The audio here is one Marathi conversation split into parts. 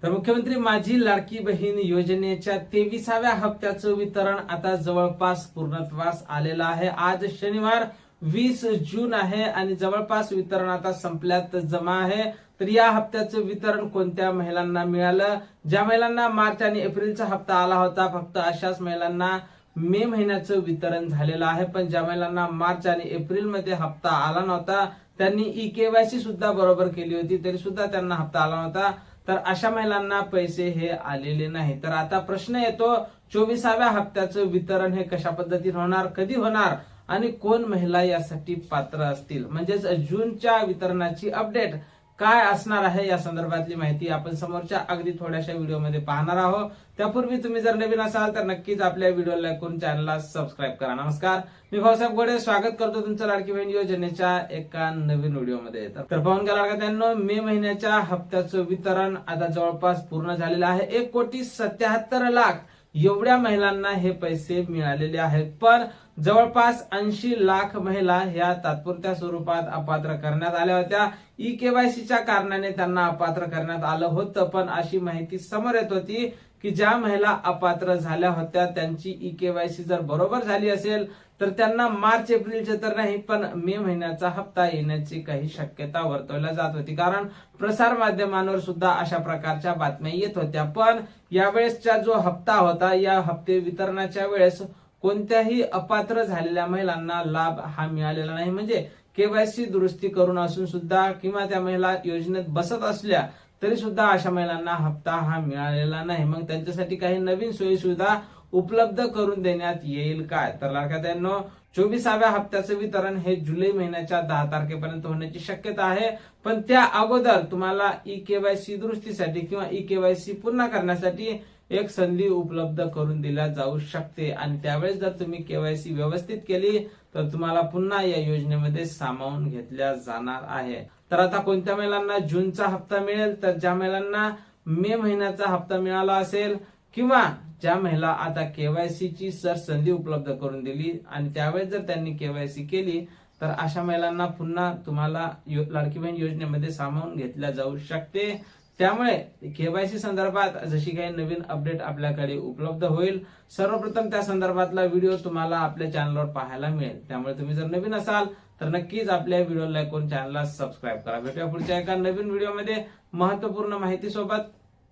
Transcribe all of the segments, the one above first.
तर मुख्यमंत्री माझी लाडकी बहीण योजनेच्या 23व्या हप्त्याचं वितरण आता जवळपास पूर्णत्वास आलेलं आहे। आज शनिवार 20 जून आहे आणि जवळपास वितरण आता संपल्यात जमा आहे। तर या हप्त्याचं वितरण कोणत्या महिलांना मिळालं? ज्या महिलांना मार्च आणि एप्रिलचा हप्ता आला होता फक्त अशाच महिलांना मे महिन्याचं वितरण झालेलं आहे। पण ज्या महिलांना मार्च आणि एप्रिल मध्ये हप्ता आला नव्हता त्यांनी ई-केवायसी सुद्धा बरोबर केली होती तरी सुद्धा त्यांना हप्ता आला नव्हता, तर अशा महिलांना पैसे हे आलेले नाही। तर आता प्रश्न येतो 24व्या हप्त्याचं वितरण हे कशा पद्धतीने होणार, कधी होणार आणि कोण महिला यासाठी पात्र असतील, म्हणजेच जूनच्या वितरणाची अपडेट काय असणार आहे या संदर्भातली माहिती आपण समोरच्या अगदी थोड्याशा व्हिडिओमध्ये पाहणार आहोत। त्यापूर्वी तुम्ही जर नवीन असाल तर नक्कीच आपल्या व्हिडिओला लाईक करून चॅनलला सबस्क्राईब करा। नमस्कार, मी भाऊसाहेब गोडे स्वागत करतो तुमचं लाडकी बहीण योजनेच्या एका नवीन व्हिडिओमध्ये। तर पाहून घ्या लाडक्यांनो, मे महिन्याच्या हप्त्याचं वितरण आता जवळपास पूर्ण झालेलं आहे। 1,77,00,000 एवढ्या महिलांना हे पैसे मिळालेले आहेत। पण जवळपास 80 लाख महिला ह्या तात्पुरत्या स्वरूपात अपात्र करण्यात आल्या होत्या। ई-केवायसीच्या कारणाने त्यांना अपात्र करण्यात आलं होतं, पण अशी माहिती समोर येत होती की ज्या महिला अपात्र झाल्या होत्या त्यांची ई-केवायसी जर बरोबर झाली असेल तर त्यांना मार्च एप्रिलचे तर नाही पण मे महिन्याचा हप्ता येण्याची काही शक्यता वर्तवल्या जात होती, कारण प्रसार माध्यमांवर सुद्धा अशा प्रकारच्या बातम्या येत होत्या। पण यावेळेसचा जो हप्ता होता या हप्ते वितरणाच्या वेळेस कोणत्याही अपात्र झालेल्या महिलांना लाभ हा मिळालेला नाही। म्हणजे केवायसी दुरुस्ती करून असून सुद्धा किंवा त्या महिला योजनेत बसत असल्या तरी सुद्धा अशा महिलांना हप्ता हा मिळालेला नाही। मग त्यांच्यासाठी काही नवीन सोयी सुविधा उपलब्ध करून देण्यात येईल काय? तर लाडक्यांनो, 24व्या हप्त्याचं वितरण हे जुलै महिन्याच्या 10 तारखेपर्यंत होण्याची शक्यता आहे। पण त्या अगोदर तुम्हाला ई-केवायसी दुरुस्तीसाठी किंवा ई-केवायसी पूर्ण करण्यासाठी एक संधी उपलब्ध करून दिल्या जाऊ शकते आणि त्यावेळेस जर तुम्ही केवायसी व्यवस्थित केली तर तुम्हाला पुन्हा या योजनेमध्ये सामावून घेतल्या जाणार आहे। तर आता कोणत्या महिलांना जूनचा हप्ता मिळेल? तर ज्या महिलांना मे महिन्याचा हप्ता मिळाला असेल किंवा ज्या महिला आता केवायसी ची संधी उपलब्ध करून दिली आणि त्यावेळेस जर त्यांनी केवायसी केली तर अशा महिलांना पुन्हा तुम्हाला लाडकी बहीण योजनेमध्ये सामावून घेतल्या जाऊ शकते। त्यामुळे केवायसी संदर्भात जशी काही नवीन अपडेट आपल्याकडे उपलब्ध होईल सर्वप्रथम त्या संदर्भातला व्हिडिओ तुम्हाला आपल्या चॅनलवर पाहायला मिळेल। त्यामुळे तुम्ही जर नवीन असाल तर नक्कीच आपल्या व्हिडिओला लाईक करून चॅनलला सबस्क्राईब करा। भेटूया पुढच्या एका नवीन व्हिडिओमध्ये महत्त्वपूर्ण माहिती सोबत।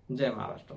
जय महाराष्ट्र।